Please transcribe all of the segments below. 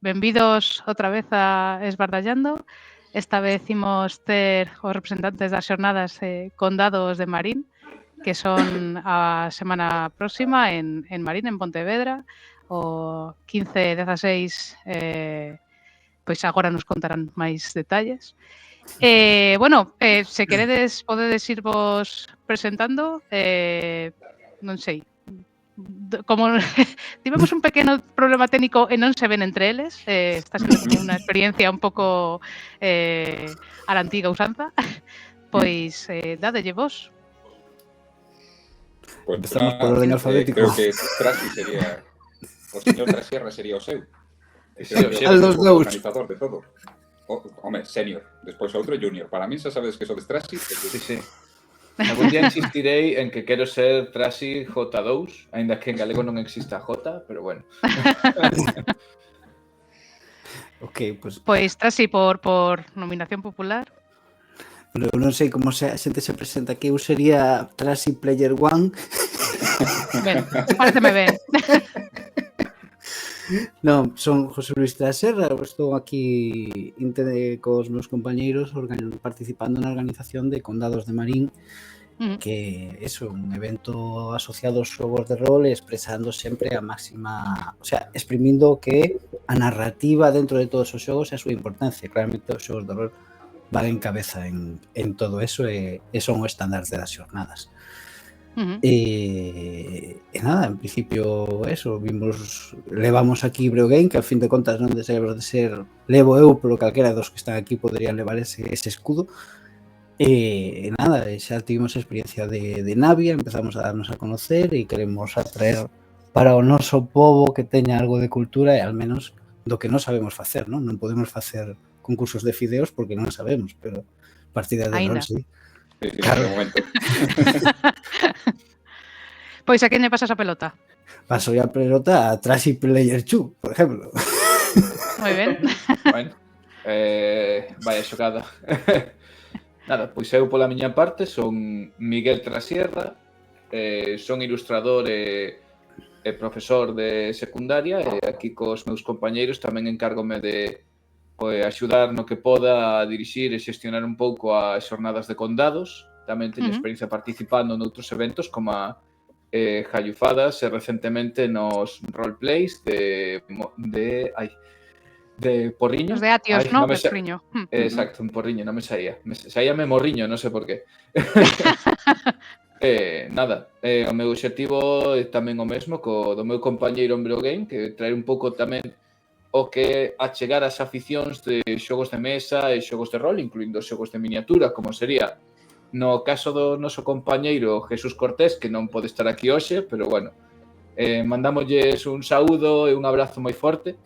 Benvidos outra vez a Esbardallando. Esta vez imos ter os representantes das xornadas Condados de Marín, que son a semana próxima en Marín, en Pontevedra, o 15 e 16, pois agora nos contarán máis detalles. Se queredes podedes irvos presentando, non sei, como tivemos un pequeno problema técnico e non se ven entre eles, está sendo como unha experiencia un pouco a la antiga usanza, pois dádelle vos. Pues Empezamos por orden alfabético. Creo que Trasi sería... O señor Trasierra sería o seu. Sí, O organizador de todo. Home, senior. Despois outro junior. Para mí xa sabedes que sodes Trasi. Sí. Algún día insistirei en que quero ser Trasi J2, aínda que en galego non exista J, pero bueno. Ok, pues Trasi por nominación popular. Pero non sei como a xente se presenta aquí. Eu sería Trasi Player One. Ben, pareceme ben. Non, son José Luis Traserra, estou aquí cos meus compañeiros participando na organización de Condados de Marín, que é un evento asociado aos xogos de rol, expresando sempre a máxima, o sea, exprimindo que a narrativa dentro de todos os xogos é a súa importancia. Claramente os xogos de rol van en cabeza en todo eso e son o estándar das xornadas. E nada, en principio eso, levamos aquí Breogame, que a fin de contas non desebros de ser levo eu, pero calquera dos que están aquí poderían levar ese escudo. E nada, xa tivemos a experiencia de Navia, empezamos a darnos a conocer e queremos atraer para o noso pobo que teña algo de cultura e al menos do que non sabemos facer, non? Non podemos facer concursos de fideos porque non sabemos, pero partidas de rol, sí. Claro. De momento. Pois a quen lle pasas a pelota? Paso a pelota a Trasi Player 2, por exemplo. Moi ben. Bueno, vaya xogada. Nada, pois eu pola miña parte son Miguel Trasierra, son ilustrador e profesor de secundaria e aquí cos meus compañeiros tamén encárgome de axudar no que poda a dirixir e xestionar un pouco as xornadas de condados. Tamén teño experiencia participando noutros eventos como a Jallufadas e recentemente nos roleplays de Porriño. Os de Atios, non? De Porriño. Exacto, un Porriño, non me saía. Saíame Morriño, non sei por qué. Nada, o meu obxectivo é tamén o mesmo co do meu compañeiro en Breogame, que traer un pouco tamén o que achegar as aficións de xogos de mesa e xogos de rol, incluindo xogos de miniatura, como sería no caso do noso compañeiro Jesús Cortés, que non pode estar aquí hoxe, pero bueno, mandámosles un saúdo e un abrazo moi forte,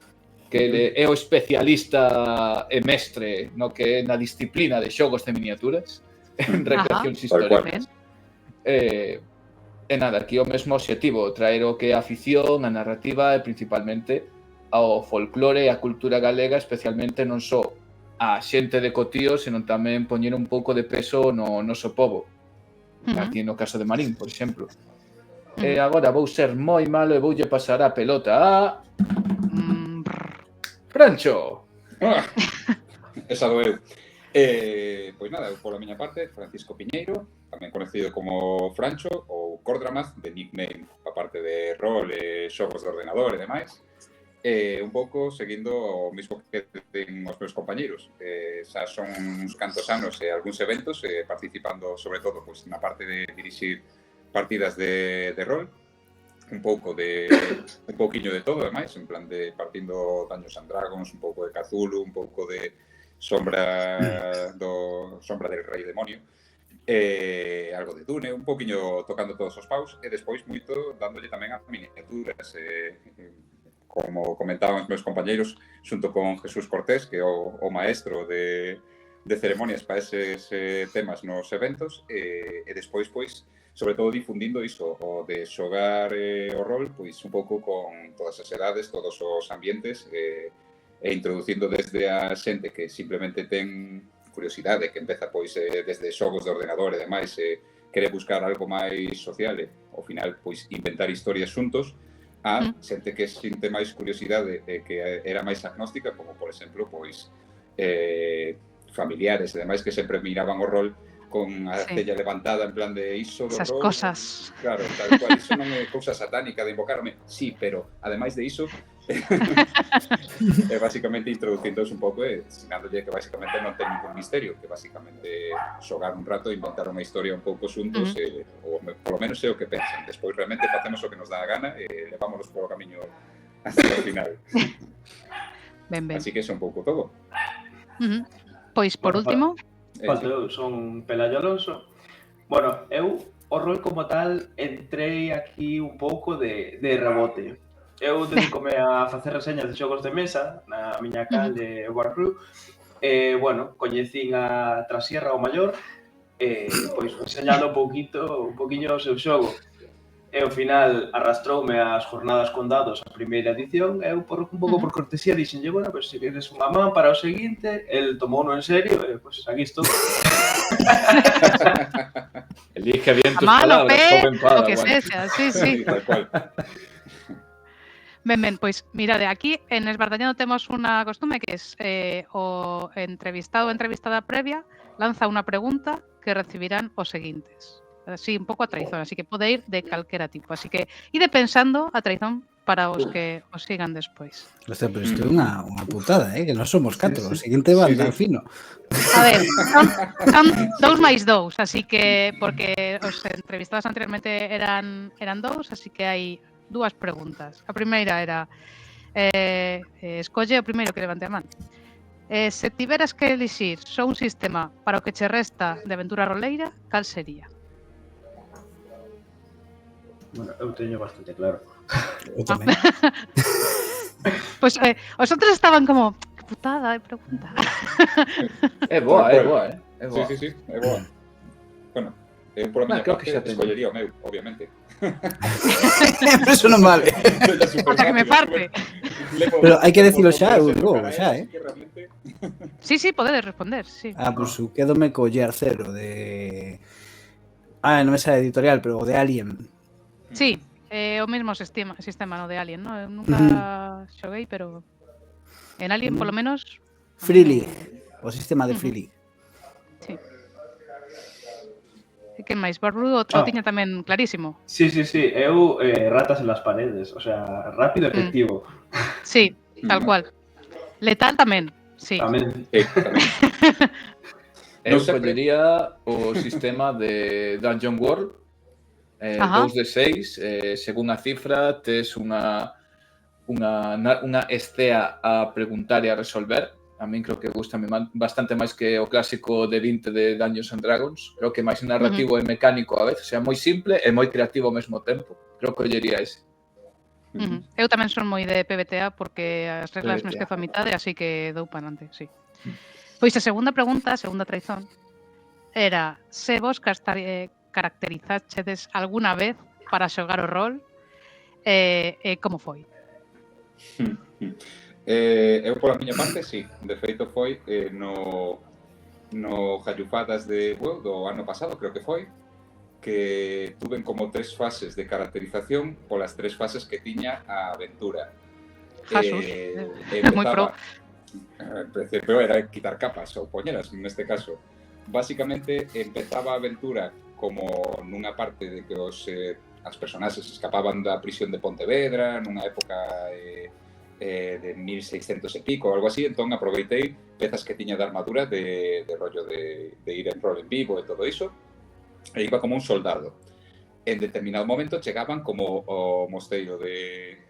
que ele é o especialista e mestre no que é na disciplina de xogos de miniaturas en recreacións históricas. E nada, aquí o mesmo obxectivo, traer o que é a afición, a narrativa e principalmente ao folclore e a cultura galega, especialmente non só a xente de Cotío, senón tamén poñer un pouco de peso no noso pobo. Aquí no caso de Marín, por exemplo. E agora vou ser moi malo e voulle pasar a pelota a... Francho! Esa doeu. Pois nada, pola miña parte, Francisco Piñeiro, tamén conocido como Francho ou Cordramaz, de nickname, aparte de rol e xogos de ordenador e demais. Un pouco seguindo o mismo que ten os meus compañeiros. Xa son uns cantos anos e algúns eventos participando, sobre todo, pois, na parte de dirixir partidas de rol, un pouquiño de todo, ademais, en plan de partindo Dungeons and Dragons, un pouco de Cthulhu, un pouco de Sombra del Rei Demonio, algo de Dune, un pouquiño tocando todos os paus, e despois moito dándolle tamén a miniaturas, como comentaban os meus compañeiros, xunto con Jesús Cortés, que é o maestro de ceremonias para eses temas nos eventos, e despois, pois, sobre todo difundindo iso, o de xogar o rol, pois un pouco con todas as edades, todos os ambientes, e introducindo desde a xente que simplemente ten curiosidade, que empeza pois desde xogos de ordenador e demais, quere buscar algo máis social e, ao final, pois inventar historias xuntos, a xente que sinte máis curiosidade e que era máis agnóstica, como, por exemplo, pois, familiares e demais que sempre miraban o rol con a cella levantada en plan de iso do Esas rol. cosas. Claro, tal cual, iso non é cousa satánica de invocarme. Sí, pero, ademais de iso, basicamente introducíndoos un pouco e ensinándolle que basicamente non ten ningún misterio, que basicamente xogar un rato e inventar unha historia un pouco xuntos, ou polo menos é o que pensan. Despois realmente facemos o que nos dá a gana e levámonos polo camiño hasta o final. Ben. Así que é un pouco todo. Pois, por último... Falto eu, son Pelayo Alonso. Bueno, eu o rol como tal entrei aquí un pouco de rebote. Eu dedicome a facer reseñas de xogos de mesa na miña cal de Warcrew. Bueno, coñecín a Trasierra o Maior pois reseñando un poquinho o seu xogo. E ao final arrastroume ás jornadas con dados a primeira edición. Eu un pouco por cortesía dixenlle, bueno, pois se queres unha man para o seguinte, el tomouno en serio e pois aquí estou. Elige bien tus mano, palabras, joven o Padawan. que sexa, sí. Tal cual. Ben, pois, mirade, aquí en Esbardallando temos unha costume que é o entrevistado ou entrevistada previa lanza unha pregunta que recibirán os seguintes. Así, un pouco a traizón, así que pode ir de calquera tipo. Así que ide pensando a traizón para os que os sigan despois. Hostia, pero isto é unha putada, que non somos 4, o seguinte van tan fino. A ver, son 2 máis 2, así que, porque os entrevistados anteriormente eran 2, así que hai 2 preguntas. A primeira era, escolle o primeiro que levante a man. Se tiveras que elixir só un sistema para o que che resta de aventura roleira, cal sería? Bueno, eu teño bastante claro. Eu tamén. Pois os outros estaban como, que putada de pregunta. É boa. Sí, é boa. Bueno, eu por a miña parte escollería o meu, obviamente. Eso non vale. O sea, que me parte. Pero hai que decilo xa, xa, Sí, podedes responder, sí. Pois quédome co Year Zero de... non me sabe editorial, pero o de Alien. Sí, o mesmo sistema no de Alien, ¿no? Eu nunca xoguei, pero en Alien, polo menos... Free League, o sistema de Free League. Sí. E que máis? Barbudo o tiña tamén clarísimo. Sí, eu ratas en las paredes, o sea, rápido e efectivo. Sí, tal cual. Letal tamén, sí. Tamén. Eu escollería o sistema de Dungeon World. 2 de 6, según a cifra, tes unha estea a preguntar e a resolver. A min creo que gustame bastante máis que o clásico de 20 de Dungeons and Dragons. Creo que máis narrativo e mecánico a veces, é moi simple e moi creativo ao mesmo tempo. Creo que ollería ese. Eu tamén son moi de PBTA porque as reglas me esquezo a mitade, así que dou para antes, sí. Pois a segunda pregunta, a segunda traizón, era se vos caracterizachedes alguna vez para xogar o rol como foi? Eu pola miña parte, sí. De feito foi no Gallufadas de do ano pasado, creo que foi, que tuven como 3 fases de caracterización polas 3 fases que tiña a aventura. Jesús, moi pro. En principio era quitar capas ou poñeras, neste caso. Basicamente, empezaba a aventura como nunha parte de que as personaxes escapaban da prisión de Pontevedra, nunha época de 1600 e pico ou algo así, entón aproveitei pezas que tiña de armadura de rollo de ir en rol en vivo e todo iso, e iba como un soldado. En determinado momento chegaban como o mosteiro de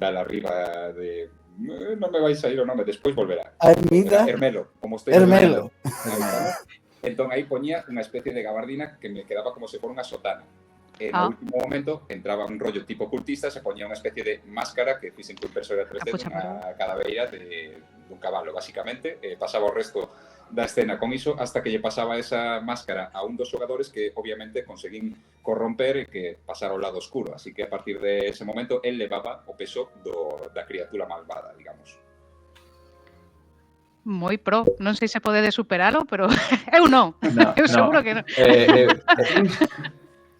la riba de... Non me vais a ir o nome, despois volverá. Hermelo, como mosteiro de Hermelo. Entón aí poñía unha especie de gabardina que me quedaba como se for unha sotana. No último momento entraba un rollo tipo cultista, se poñía unha especie de máscara que fixen con impresora 3D dunha cadaveira dun cabalo, basicamente. Pasaba o resto da escena con iso hasta que lle pasaba esa máscara a un dos xogadores que obviamente conseguín corromper e que pasara ao lado oscuro. Así que a partir de ese momento él levaba o peso da criatura malvada, digamos. Moi pro, non sei se pode superalo, pero eu non. Eu seguro que non.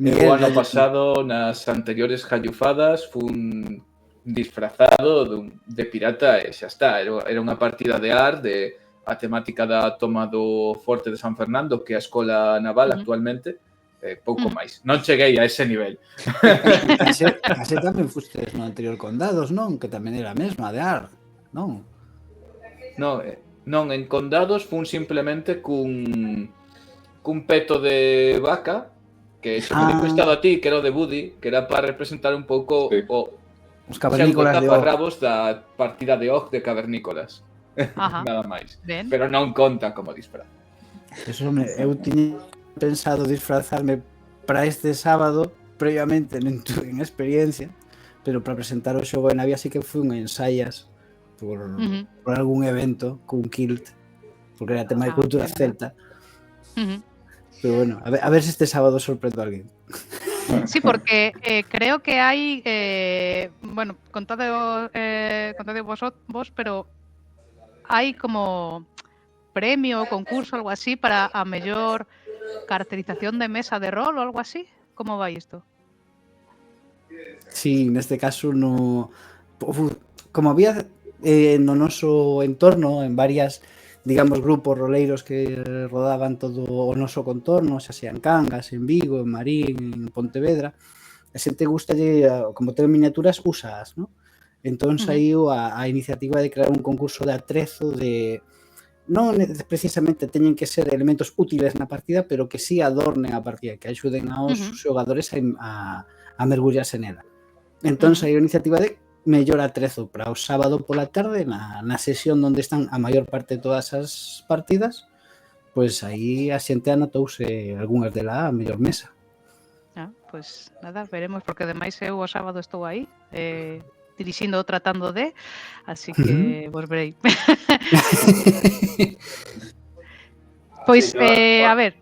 O ano pasado, nas anteriores jallufadas, fun disfrazado de pirata e xa está. Era unha partida de ar de a temática da toma do Forte de San Fernando, que é a escola naval actualmente, pouco máis. Non cheguei a ese nivel. Case tamén fustes no anterior Condados, non? Que tamén era a mesma de ar, non? Non, en Condados fun simplemente cun peto de vaca que se me prestado a ti, que era o de Buddy, que era para representar un pouco os cavernícolas de Og. taparrabos da partida de Og de cavernícolas. Nada máis. Ben. Pero non conta como disfraz. Eso, hombre, eu tiña pensado disfrazarme para este sábado, previamente non tuve experiencia, pero para presentar o xogo en Navia sí que fui a ensaias por algún evento cun kilt, porque era tema de cultura celta. Pero bueno, a ver se este sábado sorprendo a alguén. Sí, porque creo que hai, bueno, contade vos, pero hai como premio ou concurso, algo así, para a mellor caracterización de mesa de rol ou algo así. Como vai isto? Sí, neste caso no... Como había no noso entorno, en varias, digamos, grupos roleiros que rodaban todo o noso contorno, xa sea en Cangas, en Vigo, en Marín, en Pontevedra, a xente gustalle, como ten miniaturas, usas, non? Entón saiu a iniciativa de crear un concurso de atrezo de... Non precisamente teñen que ser elementos útiles na partida, pero que sí adornen a partida, que axuden aos xogadores a mergullarse nela. Entón saiu a iniciativa de mellor atrezo para o sábado pola tarde na sesión onde están a maior parte de todas as partidas, pois aí a xente anotouse algunhas dela a mellor mesa. Pois nada, veremos, porque ademais eu o sábado estou aí dirixindo o Tratando de, así que vos verei. Pois, a ver,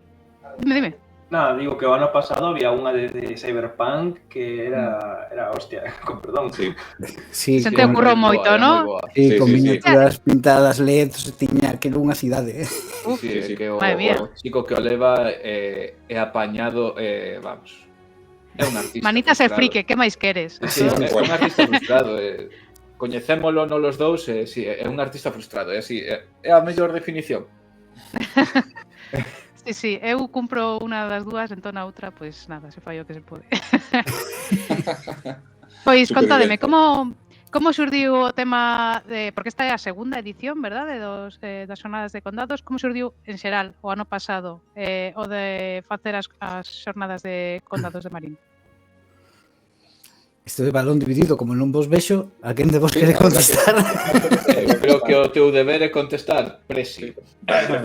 dime. Nada, digo que o ano pasado había unha de Cyberpunk que era hostia, con perdón. Sí, se te ocurrou moito, non? Sí, con miniaturas pintadas LEDs, tiña que era unha cidade. Sí, que o chico que o leva é apañado, vamos. É un artista. Manitas e frique, que máis queres? Sí, é un artista frustrado. Coñecémolo non los dous, sí, é un artista frustrado, é así, é a mellor definición. Sí, eu cumpro unha das dúas, entón a outra, pois nada, se fai o que se pode. Pois contádeme, como xurdiu o tema de, porque esta é a segunda edición, verdade, das xornadas de condados, como xurdiu en xeral o ano pasado o de facer as xornadas de condados de Marín? Isto de balón dividido, como non vos vexo, a quen de vos quere contestar? Eu creo que o teu deber é contestar, Presi.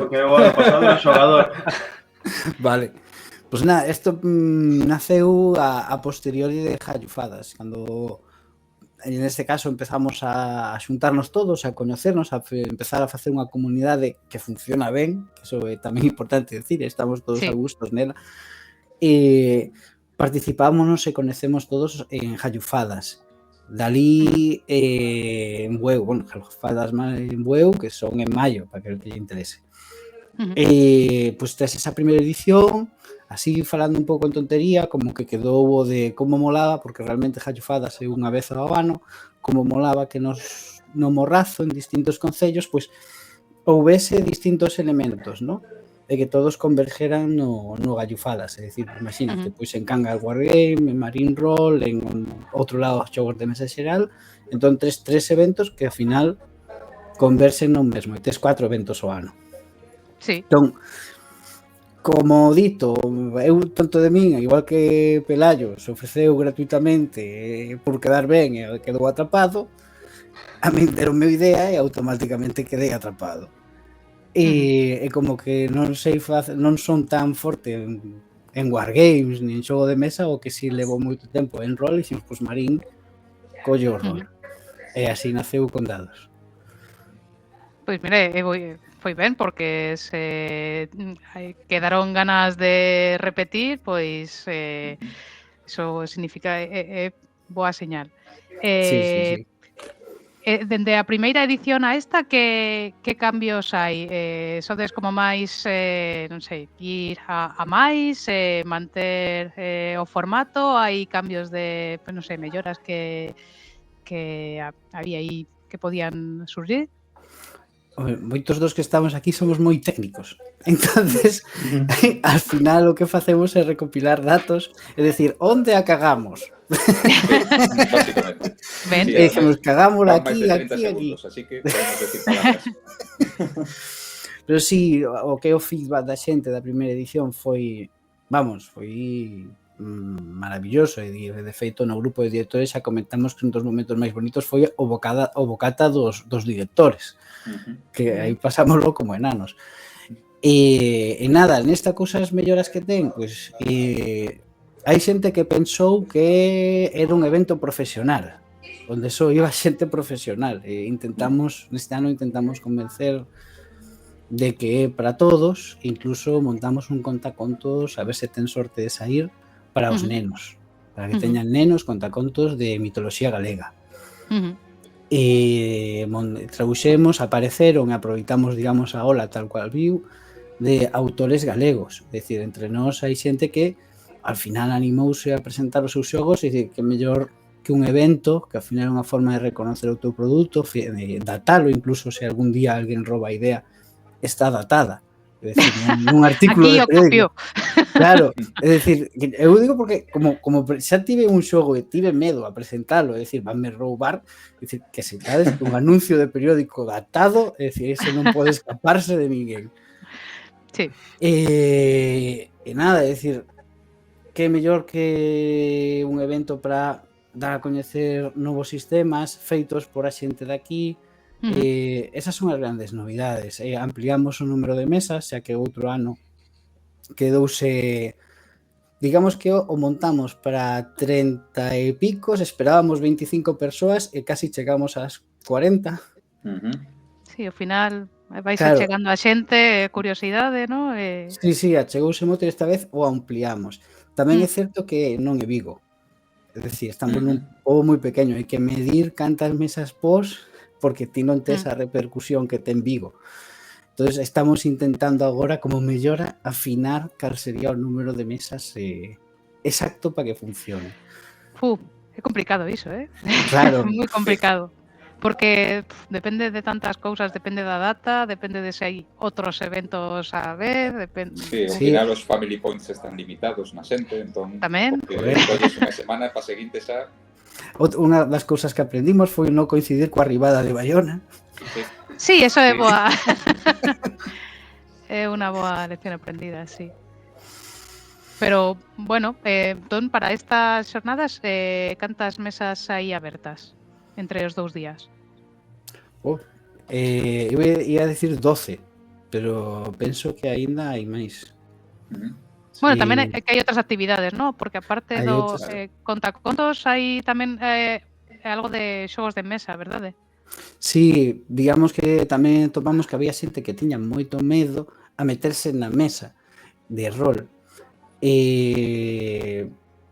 Porque o ano pasado era xogador. Vale. Pois nada, isto naceu a posteriori de Jallufadas, cando en este caso empezamos a xuntarnos todos, a coñecernos, a empezar a facer unha comunidade que funciona ben, que iso é tamén importante decir, estamos todos a gustos nela, e participámonos e conhecemos todos en Jallufadas. Dalí en Bueu, bueno, Jallufadas en Bueu, que son en maio, para que lle interese. Pois tes esa primeira edición, así falando un pouco en tontería, como que quedou o de como molaba, porque realmente Jallufadas é unha vez ao ano, como molaba que no Morrazo, en distintos concellos, pois houvese distintos elementos, non? E que todos convergeran no Gallufadas, é dicir, imagínate, pois en Cangas Wargame, en Marín Roll, en outro lado os xogos de mesa xeral, entón tres eventos que ao final conversen no mesmo, e tes 4 eventos ao ano. Sí. Entón, como dito, eu tanto de min, igual que Pelayo, se ofreceu gratuitamente por quedar ben e quedou atrapado, a min deron meu idea e automáticamente quedei atrapado. E como que non sei non son tan forte en Wargames ni en xogo de mesa, o que si levo moito tempo en rol, e ximos, pois Marín collo o rol. E así naceu Condados. Pois mire, foi ben, porque se quedaron ganas de repetir, pois iso significa boa señal. Sí. dende a primeira edición a esta, que cambios hai? Sodes como máis, non sei, ir a máis, manter o formato? Hai cambios de, non sei, melloras que había aí que podían surgir? Moitos dos que estamos aquí somos moi técnicos. Entonces, al final o que facemos é recopilar datos, é dicir, onde a cagamos? Básicamente. Ben. Sí, E dicemos, cagámola van máis aquí, de 30 aquí, aquí. segundos, así que podemos decir palabras. Pero sí, o que é o feedback da xente da primeira edición foi, maravilloso. E de feito no grupo de directores xa comentamos que un dos momentos máis bonitos foi o bocata dos directores, que aí pasámoslo como enanos. E nada, nesta cousas melloras que ten, pois hai xente que pensou que era un evento profesional, onde só iba xente profesional, e neste ano intentamos convencer de que é para todos. Incluso montamos un contacontos, a ver se ten sorte de sair, para os nenos, para que teñan nenos contacontos de mitoloxía galega. E trabuxemos, apareceron e aproveitamos, digamos, a ola tal cual viu, de autores galegos. É dicir, entre nós hai xente que al final animouse a presentar os seus xogos, e dicir que mellor que un evento, que al final é unha forma de reconocer o teu produto, datalo, incluso se algún día alguén roba a idea, está datada. É dicir, nun artículo de periódico. Claro, é dicir, eu digo porque como xa tive un xogo e tive medo a presentalo, é dicir, vanme roubar, é dicir, que se dades un anuncio de periódico datado, é dicir, ese non pode escaparse de ninguén. Sí. E nada, é dicir, que mellor que un evento para dar a coñecer novos sistemas feitos por a xente daqui. Esas son as grandes novidades. Ampliamos o número de mesas, xa que outro ano quedouse, digamos que o montamos para 30 e picos, esperábamos 25 persoas e casi chegamos ás 40. Sí, ao final vais Claro. chegando a xente, curiosidade, non? Sí, achegouse moito, esta vez o ampliamos. Tamén é certo que non é Vigo. É dicir, estamos nun pobo moi pequeno, hai que medir cantas mesas pos, porque ti non tes a repercusión que ten Vigo. Entonces estamos intentando agora, como mellora, afinar cal sería o número de mesas exacto para que funcione. É complicado iso, Claro. Moi complicado. Porque depende de tantas cousas, depende da data, depende de se hai outros eventos a ver, depende... Sí, ao final os family points están limitados na xente, entón... Tamén. Porque colles unha semana e pa seguinte xa... Unha das cousas que aprendimos foi non coincidir coa arribada de Baiona. Sí, eso é boa. É unha boa lección aprendida, sí. Pero, bueno, entón, para estas xornadas, cantas mesas hai abertas entre os 2 días? Eu ia decir 12, pero penso que aínda hai máis. Bueno, tamén é que hai outras actividades, non? Porque aparte Hai do outras. contacontos hai tamén algo de xogos de mesa, verdade? Sí, digamos que tamén topamos que había xente que tiña moito medo a meterse na mesa de rol.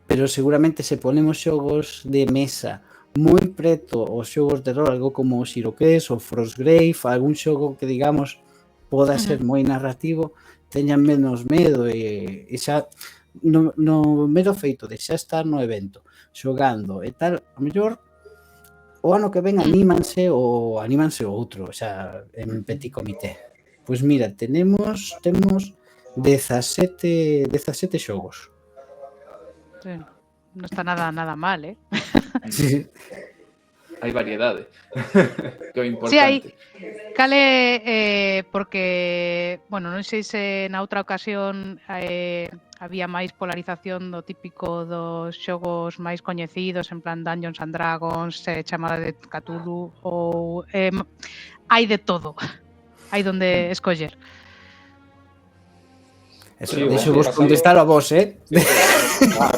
Pero seguramente se ponemos xogos de mesa moi preto aos xogos de rol, algo como o Xiroqués ou Frostgrave, algún xogo que, digamos, poda ser moi narrativo, teñan menos medo e xa no mero feito de xa estar no evento xogando e tal, a mellor o ano que ven anímanse outro, xa en petit comité. Pois mira, temos 17 xogos. Sí. Non está nada mal, Sí. Hai variedade. Que é o importante. Sí, hai. Cale, porque, bueno, non sei se na outra ocasión había máis polarización do típico dos xogos máis coñecidos, en plan Dungeons and Dragons, Chamada de Cthulhu, ou hai de todo. Hai donde escoller. Eso, Sí, deixo bueno, vos contestar a vos,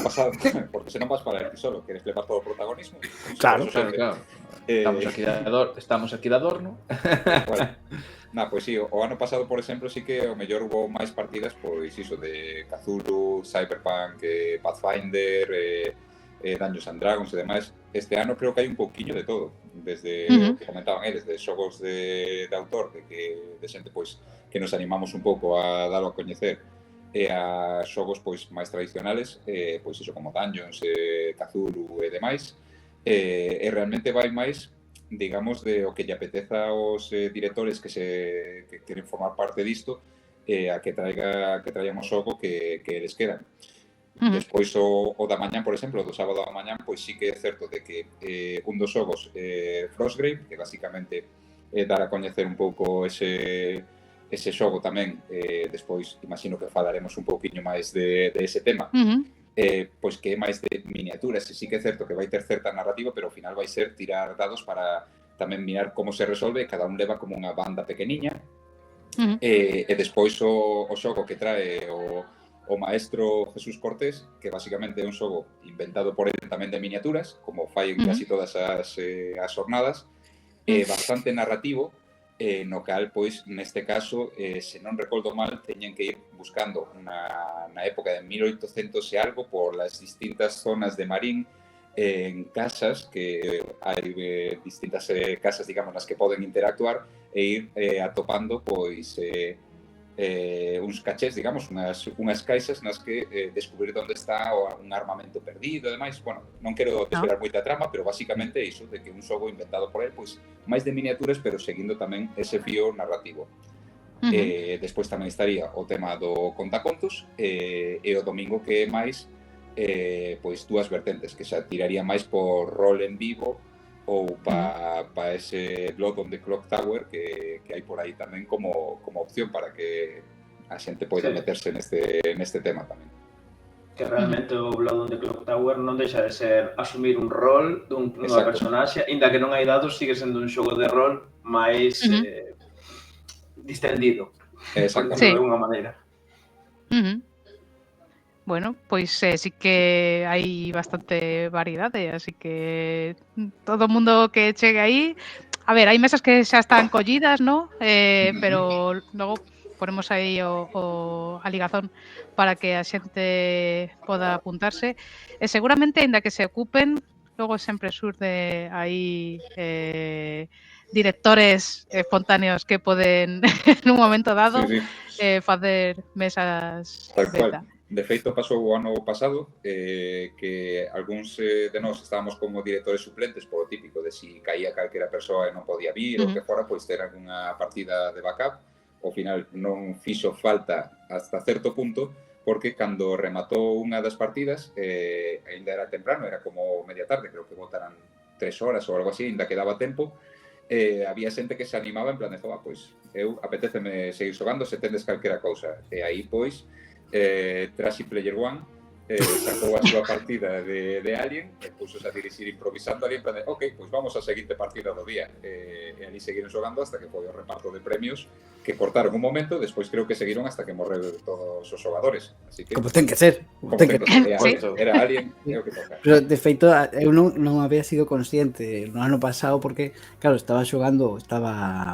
pasado, porque se non vas para ti solo, queres levar todo o protagonismo. Claro. Estamos aquí de adorno. Bueno, pois sí, o ano pasado, por exemplo, sí que o mellor hubo máis partidas, pois iso de Cthulhu, Cyberpunk, Pathfinder, Dungeons and Dragons e demais. Este ano creo que hai un pouquiño de todo, desde o que comentaban eles, de xogos de autor, de xente pois que nos animamos un pouco a dalo a coñecer, e a xogos pois máis tradicionales, pois iso como Dungeons, Cthulhu e demais, e realmente vai máis, digamos, de o que lle apeteza aos directores que queren formar parte disto, a que traigan o xogo que eles queran. Despois o da mañán, por exemplo, do sábado da mañán, pois sí que é certo de que un dos xogos Frostgrave, que basicamente dar a coñecer un pouco ese xogo tamén, despois imagino que falaremos un pouquiño máis de ese tema, pois que é máis de miniaturas, e sí que é certo que vai ter certa narrativa, pero ao final vai ser tirar dados para tamén mirar como se resolve, cada un leva como unha banda pequeniña, e despois o xogo que trae o maestro Jesús Cortés, que basicamente é un xogo inventado por ele tamén de miniaturas, como fai en casi todas as xornadas, bastante narrativo, no cal, pois, neste caso, se non recordo mal, teñen que ir buscando na época de 1800 e algo por las distintas zonas de Marín, en casas, que hai distintas casas, digamos, nas que poden interactuar e ir atopando, pois, uns cachés, digamos, unhas caixas nas que descubrir onde está un armamento perdido e demais. Bueno, non quero desvelar moita trama, pero basicamente é iso, de que un xogo inventado por él, pois, máis de miniaturas, pero seguindo tamén ese fío narrativo. Despois tamén estaría o tema do contacontos, e o domingo que é máis, pois, dúas vertentes, que xa tiraría máis por rol en vivo, ou para ese Blood on the Clock Tower que hai por aí tamén como opción para que a xente poida meterse neste tema tamén. Que realmente o Blood on the Clock Tower non deixa de ser asumir un rol dunha personaxe, inda que non hai dados, sigue sendo un xogo de rol máis distendido, por decirlo de alguna maneira. Bueno, pois sí que hai bastante variedade, así que todo o mundo que chegue aí, a ver, hai mesas que xa están collidas, ¿no? Pero logo ponemos aí a ligazón para que a xente poda apuntarse, e seguramente, aínda que se ocupen, logo sempre surde aí directores espontáneos que poden, nun momento dado, facer mesas beta. De feito, pasou o ano pasado que algúns de nós estábamos como directores suplentes por o típico de si caía calquera persoa e non podía vir ou que fora, pois ter algunha partida de backup. Ao final non fixo falta hasta certo punto, porque cando rematou unha das partidas, ainda era temprano, era como media tarde, creo que votaran 3 horas ou algo así, ainda que daba tempo, había xente que se animaba en plan de, pois, eu apetéceme seguir xogando se tendes calquera cousa. E aí, pois, Trashy Player One sacou a súa partida de Alien e puxos a dirixir improvisando ali en plan de, ok, pois vamos a seguinte partida do día, e ali seguiron xogando hasta que foi o reparto de premios, que cortaron un momento, despois creo que seguiron hasta que morreron todos os xogadores. Así que, como ten que ser. Era Alien, é o que toca. Pero, de feito, eu non había sido consciente no ano pasado porque, claro, estaba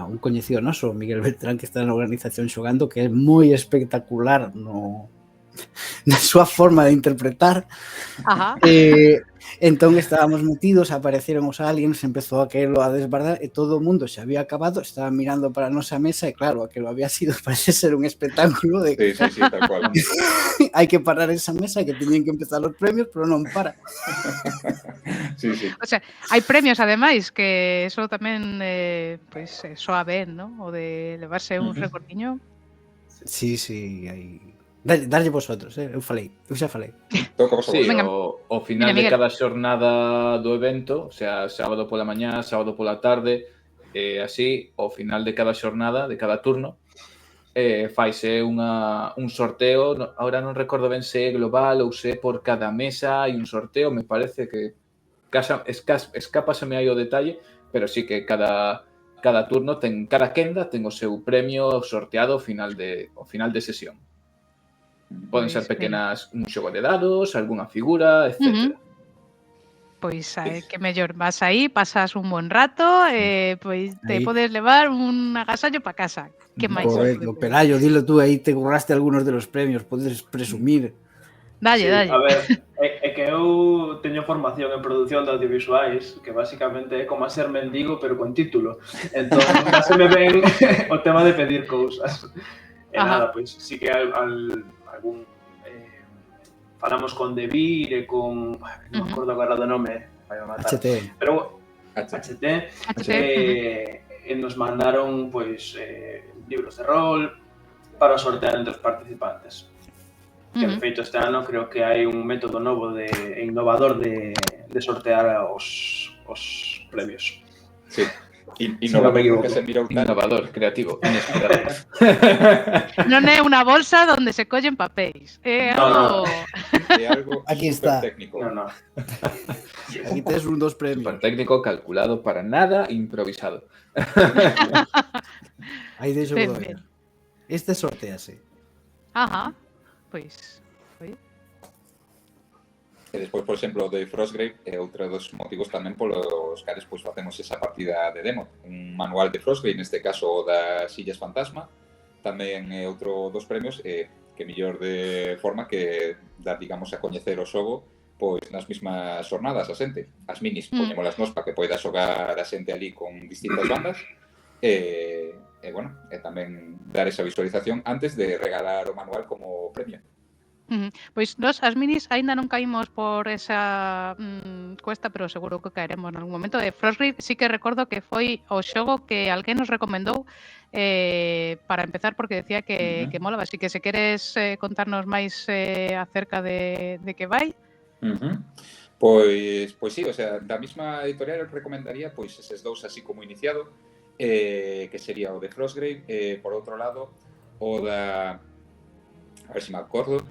un coñecido noso, Miguel Beltrán, que está na organización xogando, que é moi espectacular na súa forma de interpretar. Entón estábamos metidos, apareceron os aliens, empezou aquelo a desbardar e todo o mundo xa había acabado, estaba mirando para a nosa mesa e claro, aquelo había sido, parece ser un espectáculo de sí, tal cual. hai que parar esa mesa, que teñen que empezar os premios, pero non para. Sí. O sea, hai premios ademais, que eso tamén pois soa ben, ¿no? O de levarse un recordiño. Sí, hai. Darlle vosotros, eu xa falei. Sí, o final de cada xornada do evento, o sea, sábado pola mañá, sábado pola tarde, así, ao final de cada xornada, de cada turno, faise un sorteo, agora non recordo ben se é global ou se é por cada mesa, hai un sorteo, me parece que escápaseme aí o detalle, pero sí que cada turno cada quenda ten o seu premio sorteado ao final de sesión. Poden ser pequenas, un xogo de dados, algunha figura, etc. Pois que mellor, vas aí, pasas un bon rato, pois te podes levar un agasallo para casa. Que máis? Correcto, Pelayo, dilo tú, aí te curraste algunos de los premios, podes presumir. Dalle. A ver, é que que eu teño formación en produción de audiovisuais, que basicamente é como a ser mendigo, pero con título. Entón, se me ven o tema de pedir cousas. E nada, pois sí que algún... falamos con Debir e con... non me acordo agora do nome, vai a matar. HT. Pero HT, e nos mandaron pois libros de rol para sortear entre os participantes. Que de feito este ano creo que hai un método novo e innovador de sortear os premios. Sí. Innovador, que se mirou tal. Innovador, creativo, inesperado. Non é unha bolsa onde se collen papéis. É algo... É algo Aquí está. técnico. No. Aquí tes un dos premios. Super técnico, calculado para nada, improvisado. Aí deixo Ben, ver. Este sortease. Ajá. Pois... E despois, por exemplo, o de Frostgrave é outro dos motivos tamén polos cales pois facemos esa partida de demo. Un manual de Frostgrave, neste caso o das Illas Fantasma, tamén é outro dos premios que mellor de forma que dar, digamos, a coñecer o xogo pois nas mismas xornadas a xente. As minis poñémolas nos para que poida xogar a xente ali con distintas bandas e bueno, e tamén dar esa visualización antes de regalar o manual como premio. Pois nós as minis aínda non caímos por esa cuesta, pero seguro que caeremos en algún momento. De Frostgrave sí que recordo que foi o xogo que alguén nos recomendou para empezar, porque decía que molaba. Así que se queres contarnos máis acerca de que vai. Pois sí, o sea, da mesma editorial eu recomendaría pois eses dous así como iniciado, que sería o de Frostgrave, por outro lado, o da... A ver se me acordo,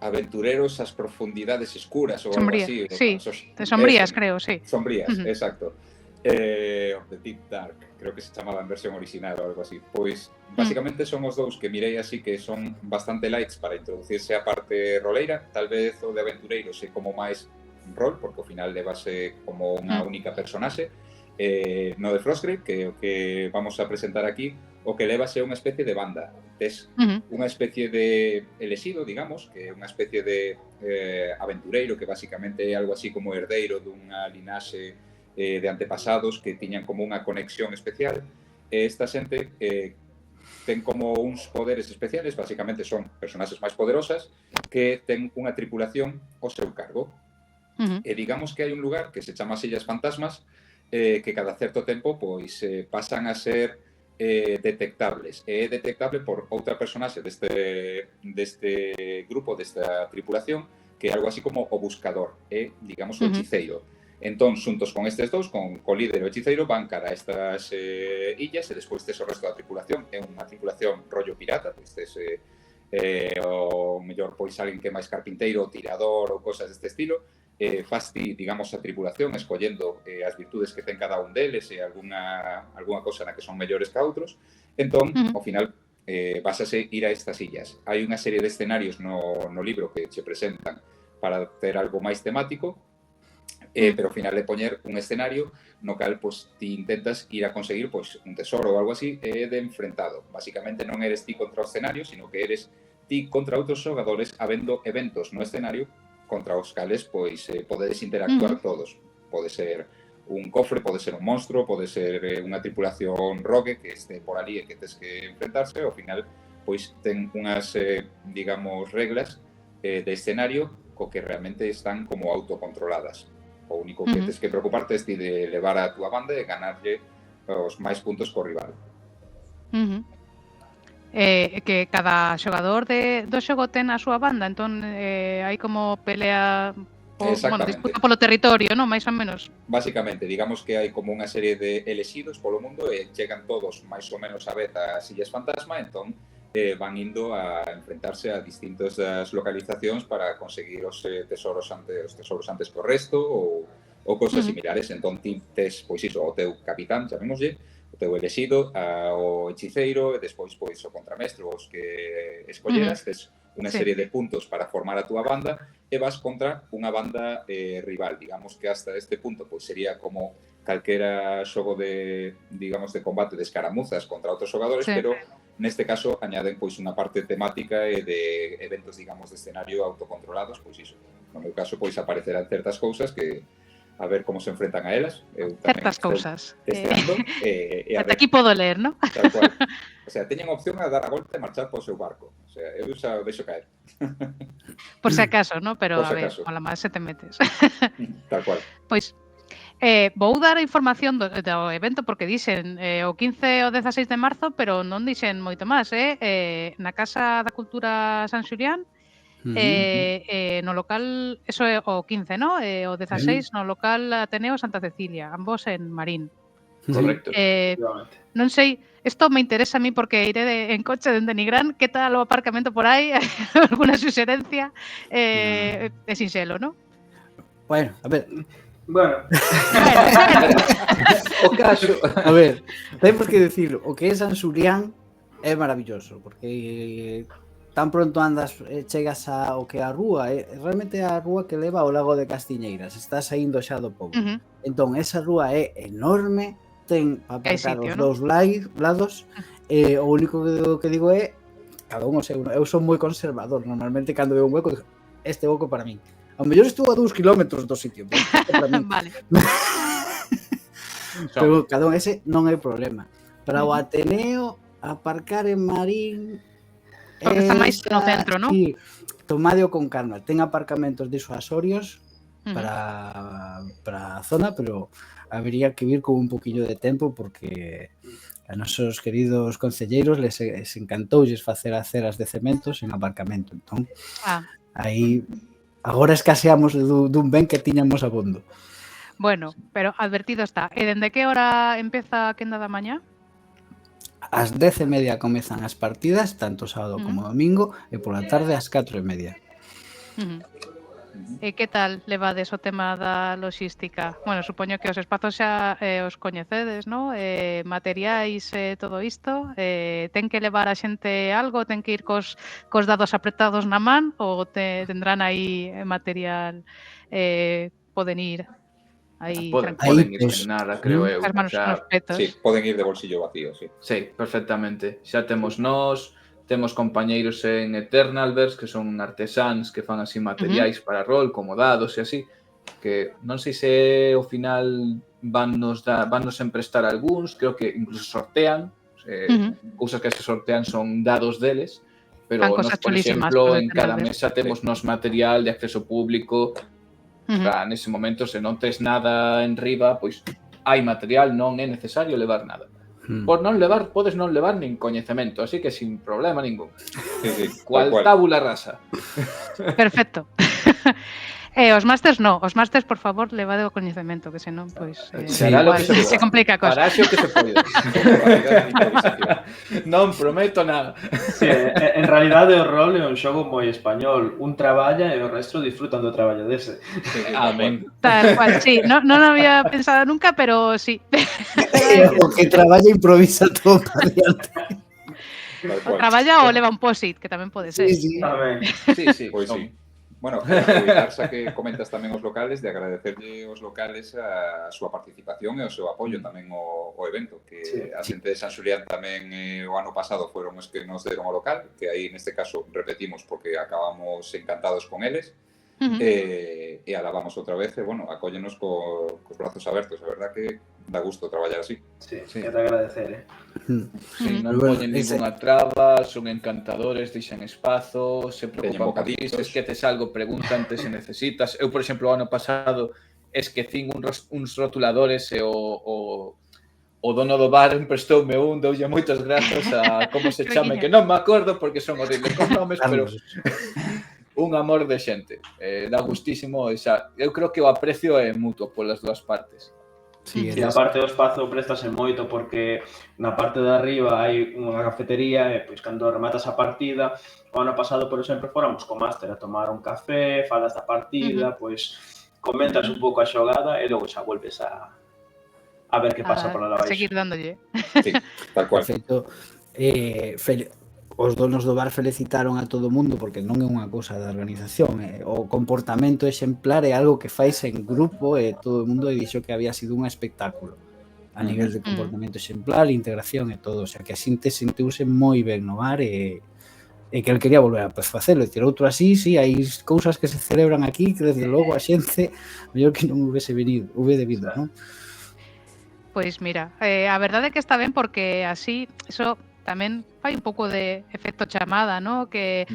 Aventureros ás profundidades escuras ou algo así. Sí, de sombrías, creo, sí. Sombrías, exacto. Of the Deep Dark, creo que se chamaba en versión original ou algo así. Pois, basicamente son os dous que mirei así que son bastante lights para introducirse a parte roleira. Tal vez o de Aventureiros é como máis rol, porque ao final levase como unha única personaxe. No de Frostgrave, que é o que vamos a presentar aquí, o que leva é unha especie de banda. Tes unha especie de elexido, digamos, que é unha especie de aventureiro, que basicamente é algo así como herdeiro dunha linaxe de antepasados que tiñan como unha conexión especial. Esta xente ten como uns poderes especiales, basicamente son personaxes máis poderosas que ten unha tripulación ao seu cargo. E digamos que hai un lugar que se chama as Illas Fantasmas, que cada certo tempo pois pasan a ser detectables. É detectable por outra personaxe deste grupo, desta tripulación, que é algo así como o buscador, digamos, o hechiceiro. Entón, xuntos con estes dous, con o líder e o hechiceiro, van cara a estas illas e despois tes o resto da tripulación. É unha tripulación rollo pirata, pois tes o mellor pois alguén que é máis carpinteiro, tirador ou cosas deste estilo. Faz ti, digamos, a tripulación escollendo as virtudes que ten cada un deles e alguna cosa na que son mellores que outros. Entón, ao final, basase ir a estas illas. Hai unha serie de escenarios no libro que che presentan para ter algo máis temático, pero ao final de poñer un escenario no cal pois, ti intentas ir a conseguir pois, un tesoro ou algo así de enfrentado. Basicamente non eres ti contra o escenario, sino que eres ti contra outros xogadores habendo eventos no escenario contra os cales pois podedes interactuar todos. Pode ser un cofre, pode ser un monstro, pode ser unha tripulación rogue que este por ali e que tes que enfrentarse. Ao final, pois ten unhas, digamos, reglas de escenario co que realmente están como autocontroladas. O único que tes que preocuparte é de levar a túa banda e ganarlle os máis puntos co rival. Que cada xogador do xogo ten a súa banda, entón hai como pelea, disputa polo territorio, non? Mais ou menos. Básicamente, digamos que hai como unha serie de elexidos polo mundo e chegan todos máis ou menos a vez ás Illas Fantasma, entón van indo a enfrentarse a distintas localizacións para conseguir os tesoros antes que o resto ou cosas similares. Entón ti tes, pois iso, o teu capitán, chamémoslle, o teu elexido, o hechiceiro, e despois pois o contramestre, os que escolleras, tes unha serie de puntos para formar a túa banda e vas contra unha banda rival. Digamos que hasta este punto pois sería como calquera xogo de, digamos, de combate de escaramuzas contra outros xogadores, pero neste caso añaden pois unha parte temática e de eventos, digamos, de escenario autocontrolados, pois iso, No meu caso, pois aparecerán certas cousas que a ver como se enfrentan a elas. Eu tamén Certas estou cousas. testeando e a Ata ver, aquí podo ler, ¿no? tal cual. O sea, teñen opción a dar a volta e marchar po seu barco. O sea, eu xa o deixo caer. Por si acaso, ¿no? Pero Por a si ver, acaso. a la máis se te metes. Tal cual. Pois, vou dar a información do evento porque dixen o 15 e o 16 de marzo, pero non dixen moito máis, na Casa da Cultura San Xulián, no local, eso é o 15, ¿no? O 16 no local Ateneo Santa Cecilia, ambos en Marín. Correcto. Efectivamente. Non sei, isto me interesa a mí porque iré en coche dende Nigrán, que tal o aparcamento por aí? Alguna suxerencia? É sinxelo, ¿no? Bueno, a ver, Bueno, O caso... a ver, temos que decir, o que é San Xulián é maravilloso, porque tan pronto andas, chegas ao que é a rúa, realmente é a rúa que leva ao lago de Castiñeiras, está saindo xa do pobo. Entón, esa rúa é enorme, ten para aparcar sitio, os ¿no? dous lados, o único que digo é cada un o seu, eu son moi conservador, normalmente cando veo un hueco, digo, este hueco para min. Ao mellor estuvo a 2 kilómetros do sitio, pero este para min. Vale. Pero cada un ese non hai problema. Para o Ateneo, aparcar en Marín... Porque está máis no centro, ¿no? Sí, tomadeo con calma. Ten aparcamentos disuasorios para a zona, pero habría que vir con un poquillo de tempo porque a nosos queridos concelleiros les encantoulles facer aceras de cementos en aparcamento. Entón, aí agora escaseamos dun ben que tiñamos abondo. Bueno, pero advertido está. E dende que hora empeza a quenda da mañá? Ás 10:30 comezan as partidas, tanto sábado como domingo, e pola tarde ás 4:30. E que tal levades o tema da logística? Bueno, supoño que os espazos xa os coñecedes, ¿no? Materiais e todo isto. Ten que levar a xente algo? Ten que ir cos dados apretados na man? Ou tendrán aí material? Poden ir aí Poden ir pues, sen nada, creo eu. as manos nos petos. Sí, poden ir de bolsillo vacío, sí. Sí, perfectamente. Xa temos nós, temos compañeiros en Eternalverse que son artesáns que fan así materiais para rol, como dados e así, que non sei se ao final vannos emprestar algúns, creo que incluso sortean, cousas que se sortean son dados deles, pero nos, por exemplo, en cada mesa temos nos material de acceso público. Para nese momento, se non tes nada en riba, pois hai material, non é necesario levar nada. Por non levar, podes non levar nin coñecemento, así que sin problema ningún. Sí, Cual tábula rasa. Perfecto. Os másters no, os másters, por favor, levade o coñecemento, que senón, pois, igual, se complica a cosa. Para xo que se pode. Non prometo nada. Sí, en realidade o rol é un xogo moi español. Un traballa e o resto disfrutan do traballo dese. Amén. Tal cual, sí. Non había pensado nunca, pero sí. O que traballa improvisa todo para adiante. O traballa ou leva un posit, que tamén pode ser. Sí. Tamén. Sí. Pois sí. Bueno, aproveitar xa que comentas tamén os locales, de agradecerlle aos locales a súa participación e o seu apoio tamén ao evento, que a xente de San Xulián tamén o ano pasado foron os que nos deron o local, que aí neste caso repetimos porque acabamos encantados con eles, e alabamos outra vez, e bueno, acóllenos cos brazos abertos, a verdad que dá gusto traballar así. Sí, que te agradecer, Sí, non poñen ninguna traba, son encantadores, deixan espazo, se preocupan por ti, se esqueces algo, pregúntante se necesitas. Eu, por exemplo, o ano pasado esquecín uns rotuladores e o dono do bar emprestoume doulle moitas grazas a como se chame, que non me acordo porque son horribles con nomes, pero un amor de xente. Dá gustísimo, eu creo que o aprecio é mutuo polas dúas partes. Sí, a parte do espazo préstase moito porque na parte de arriba hai unha cafetería e pois cando rematas a partida, o ano pasado, por exemplo, fóramos co máster a tomar un café, falas da partida, pois comentas un pouco a xogada e logo xa volves a ver que pasa por lá abaixo. Seguir dándolle. Sí, tal cual. Perfecto. Os donos do bar felicitaron a todo o mundo porque non é unha cousa da organización, o comportamento exemplar é algo que fais en grupo e todo o mundo dixo que había sido un espectáculo a nivel de comportamento exemplar, integración e todo, o sea que a xente senteuse moi ben no bar e e que el quería volver a facelo, e tirou outro así, sí, hai cousas que se celebran aquí que desde logo a xente mellor que non hubese debido, non? Pois mira, a verdade é que está ben porque así, eso tamén fai un pouco de efecto chamada, ¿no? Que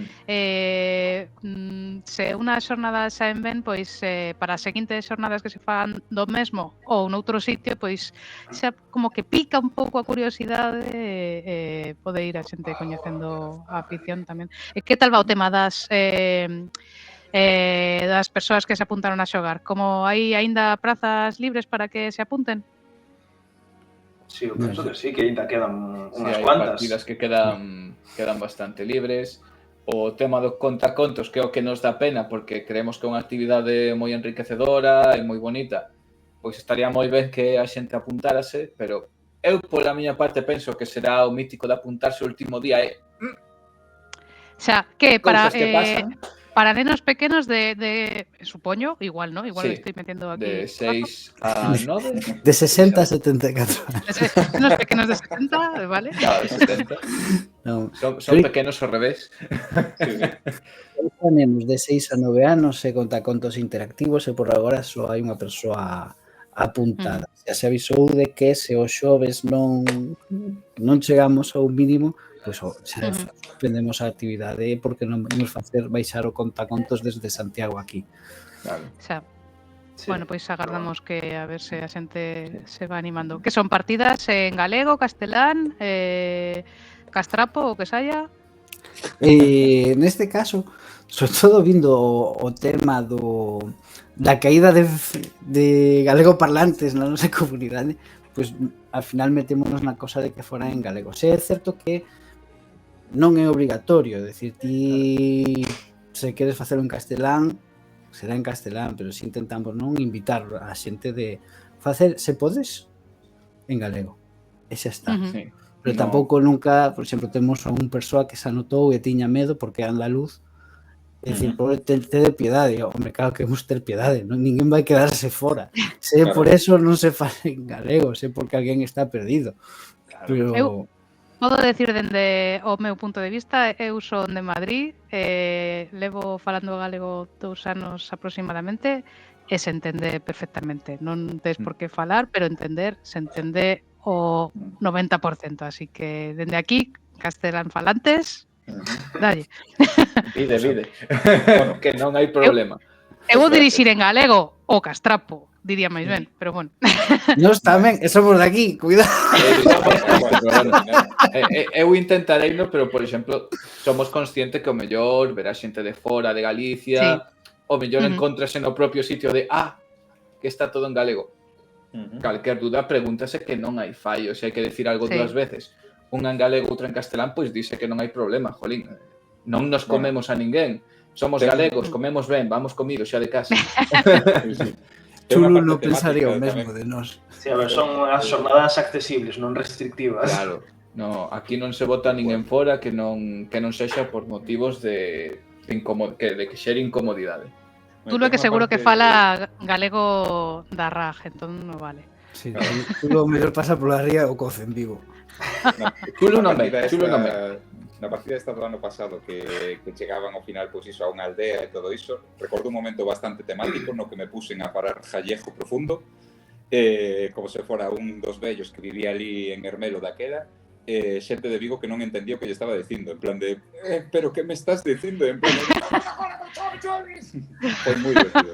se unhas xornadas saen ben, pois para as seguintes xornadas que se fan do mesmo ou noutro sitio, pois xa como que pica un pouco a curiosidade pode ir a xente coñecendo a afición tamén. E que tal va o tema das persoas que se apuntaron a xogar? Como hai aínda prazas libres para que se apunten? Sí, eu penso que sí, que ainda quedan Sí, unhas hai cuantas. partidas que quedan bastante libres. O tema do contacontos que é o que nos dá pena porque creemos que é unha actividade moi enriquecedora e moi bonita. Pois estaría moi ben que a xente apuntárase, pero eu pola miña parte penso que será o mítico de apuntarse o último día e O sea, que para cousas que pasan. Para nenos pequenos de supoño, igual, ¿no? Igual Sí, lo estoy metiendo aquí. De 6 a 9. De 60 a 74 anos. Nenos pequenos de 70, ¿vale? Claro, de 70. Non. Son pequenos ao revés. Sí, sí. Tenemos de 6 a 9 anos e contacontos interactivos e por agora só hai unha persoa apuntada. Xa se avisou de que se os xoves non chegamos ao mínimo, pois xa suspendemos a actividade porque non vamos facer baixar o contacontos desde Santiago aquí. Claro. O sea, Sí, bueno, pois agardamos que a ver se a xente se va animando. Que son partidas en galego, castelán, castrapo, o que saia? Neste caso, sobre todo vindo o tema da caída de galego parlantes na nosa comunidade, pois al final metémonos na cosa de que fora en galego. Se é certo que non é obrigatorio, decir, ti se queres facelo en castelán, será en castelán, pero si intentamos non invitar a xente de facer, se podes, en galego. E xa está. Sí. Pero No. tampouco nunca, por exemplo, temos a un persoa que se anotou e tiña medo porque é andaluz. É dicir, pobre, te de piedade. Hombre, claro que vamos ter piedade, non? Ninguén vai quedarse fora. Se por eso non se faz en galego, se porque alguén está perdido. Pero... Podo decir dende o meu punto de vista, eu son de Madrid, levo falando galego 2 anos aproximadamente e se entende perfectamente. Non tes por que falar, pero entender se entende o 90%. Así que dende aquí, castelán falantes, dalle. Vide. Bueno, que non hai problema. Eu vou dirixir en galego o castrapo, diría máis ben, pero bueno. Nos tamén, somos de aquí, cuidado. Eu intentarei, no, pero, por exemplo, somos conscientes que o mellor ver a xente de fora de Galicia, o mellor encontrase no propio sitio de que está todo en galego. Calquer duda, pregúntase que non hai fallo, se hai que decir algo dúas veces. Unha en galego, outra en castelán, pois dice que non hai problema, jolín. Non nos comemos a ninguén. Somos galegos, comemos ben, vamos comidos xa de casa. Chulo non pensaría o mesmo de nós. Sí, a ver, son as xornadas accesibles, non restrictivas. Claro. No, aquí non se bota ninguén fora que non sexa por motivos de que xere incomodidade. Tú lo que seguro que fala galego da raj, entón non vale. Sí, tú lo mellor pasa pola ría o coce en vivo. Chulo non me. Na partida esta do ano pasado que chegaban ao final pois iso a unha aldea e todo iso, recordo un momento bastante temático no que me puxen a falar gallego profundo, como se fora un dos vellos que vivía ali en Hermelo daquela, xente de Vigo que non entendía o que lle estaba dicindo, en plan de pero que me estás dicindo? En plan de foi moi divertido.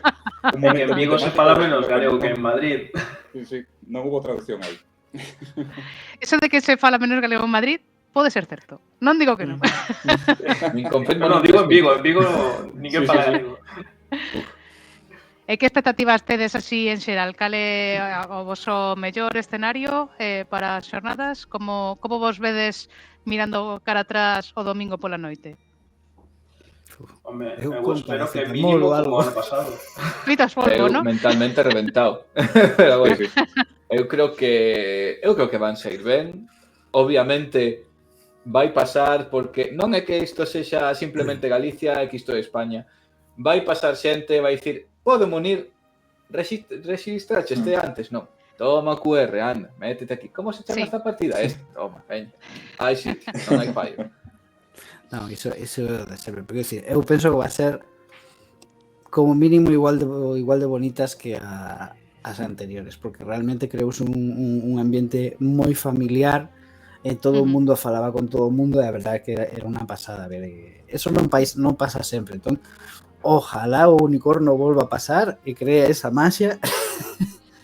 En Vigo se fala menos galego que en Madrid. Sí, non hubo traducción aí. Eso de que se fala menos galego en Madrid pode ser certo. Non digo que non. Non, digo en Vigo ninguén fala galego. E que expectativas tedes así en xeral? Cal é o voso mellor escenario para as xornadas? Como vos vedes mirando cara atrás o domingo pola noite? Hombre, eu espero que mínimo como o ano pasado. Fritas polvo, non? Mentalmente reventado. Pero bueno, eu creo que van sair ben. Obviamente vai pasar porque non é que isto sexa simplemente Galicia e que isto é España. Vai pasar xente, vai dicir, pode unir, registraste este antes, non. Toma QR, anda, métete aquí. Como se chama esta partida? Esta, toma, veña. Ai, sí, non hai fallo. Non, iso de sempre. Pero, decir, eu penso que va a ser como mínimo igual de bonitas que as anteriores, porque realmente creouse un ambiente moi familiar, e todo o mundo falaba con todo o mundo, e a verdade que era unha pasada ver. Eso non pasa sempre, entón ojalá o unicornio volva a pasar e crea esa magia.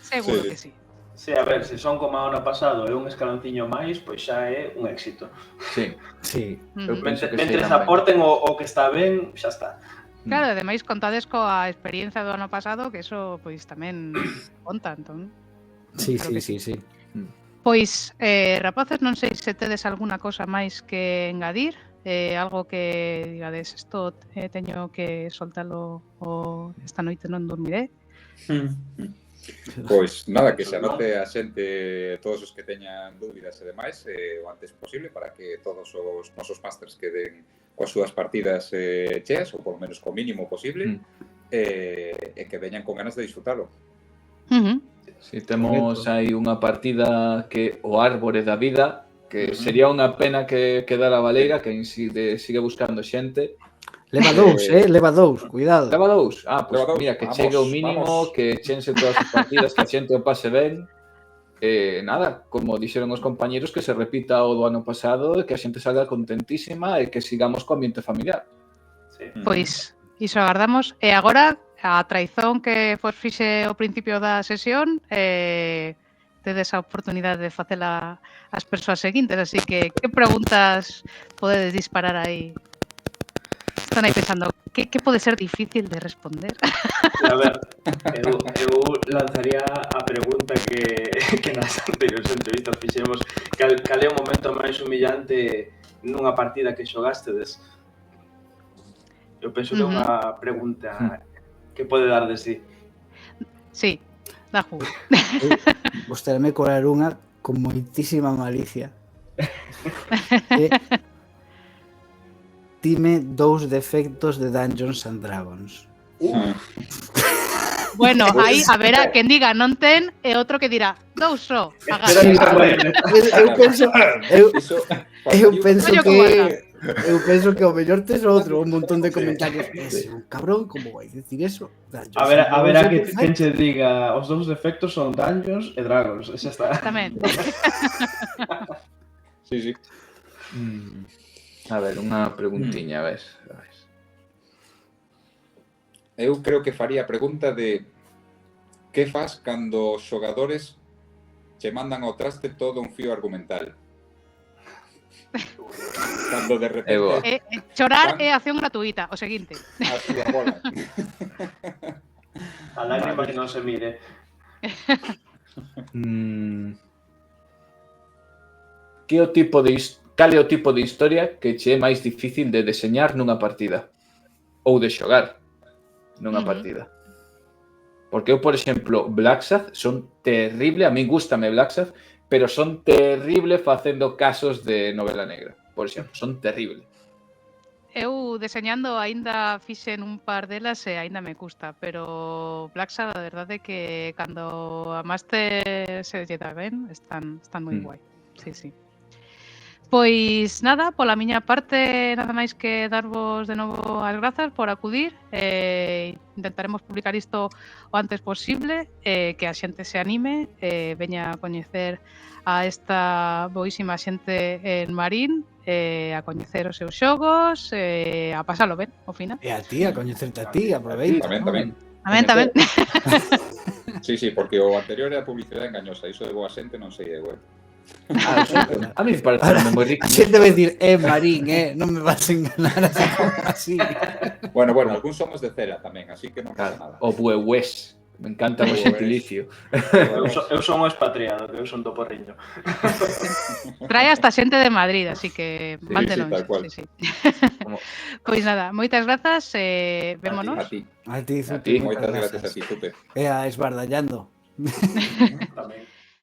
Seguro que sí. Sí, a ver, se son como a ano pasado e un escalonciño máis, pois xa é un éxito. Sí. Sí. Eu penso que Mentres serán aporten o que está ben, xa está. Claro, ademais contades coa experiencia do ano pasado, que eso pois tamén conta, entón. Sí. Pois, rapaces, non sei se tedes alguna cosa máis que engadir, algo que digades, isto teño que soltalo ou esta noite non dormiré. Pois nada, que se anote a xente, todos os que teñan dúbidas e demais, o antes posible, para que todos os nosos masters queden coas súas partidas cheas, ou polo menos co mínimo posible, e que veñan con ganas de disfrutalo. Si temos aí unha partida que o árbore da vida, que sería unha pena que quedara a baleira, que sigue buscando xente. Leva dous, cuidado. Leva dous? Ah, pois Leva dous. mira, que Vamos, chegue o mínimo, vamos. que chense todas as partidas, que a xente o pase ben. Nada, como dixeron os compañeros, que se repita o do ano pasado, e que a xente salga contentísima e que sigamos co ambiente familiar. Sí. Pois, iso agardamos. E agora, a traizón que vos fixe ao principio da sesión, tedes a oportunidade de facela ás persoas seguintes, así que preguntas podedes disparar aí? Están aí pensando, que pode ser difícil de responder? A ver, eu lanzaría a pregunta que nas anteriores entrevistas fixemos, cal é o momento máis humillante nunha partida que xogastedes? Eu penso que é unha pregunta que pode dar de sí. Sí, da jugo. Gostaríame colar unha con moitísima malicia. Dime 2 defectos de Dungeons and Dragons. Bueno, aí haberá quen diga non ten e outro que dirá dous só. Eu penso que o mellor tes outro, un montón de comentarios. Es un cabrón, como vai dicir eso? Haberá quen che diga os 2 defectos son Dungeons e Dragons, xa está. Tamén. Sí. A ver, unha preguntiña, a ver. Eu creo que faría a pregunta de que fas cando os xogadores che mandan ao traste todo un fío argumental? Cando de repente... Chorar é acción gratuita, o seguinte. A súa bola. A lágrima que non se mire. Cal é o tipo de historia que che é máis difícil de deseñar nunha partida? Ou de xogar nunha partida? Porque eu, por exemplo, Blacksad son terrible, a min gústame Blacksad, pero son terrible facendo casos de novela negra. Por exemplo, son terrible. Eu deseñando aínda fixen un par delas e aínda me custa, pero Blacksad, a verdade é que cando a máster se lle dá ben, están moi guai. Sí. Pois nada, pola miña parte nada máis que darvos de novo as grazas por acudir. Intentaremos publicar isto o antes posible, que a xente se anime, veña a coñecer a esta boísima xente en Marín, a coñecer os seus xogos, a pasalo ben, ao final. E a ti, a coñecerte a ti, aproveita. Tamén. Sí, porque o anterior era publicidade engañosa, iso de boa xente non sei eu. A mí me parece moi rico. A xente vai dicir, Marín, non me vas a enganar así. Bueno, algúns somos de Cela tamén, así que non pasa nada. O Buehués, me encanta o xentilicio. Eu son o expatriado, que eu son do Porriño. Trae hasta xente de Madrid, así que mántenos. Sí. Pois nada, moitas grazas, vémonos. A ti, moitas grazas a ti, Tupe. E a esbardallando. Tamén.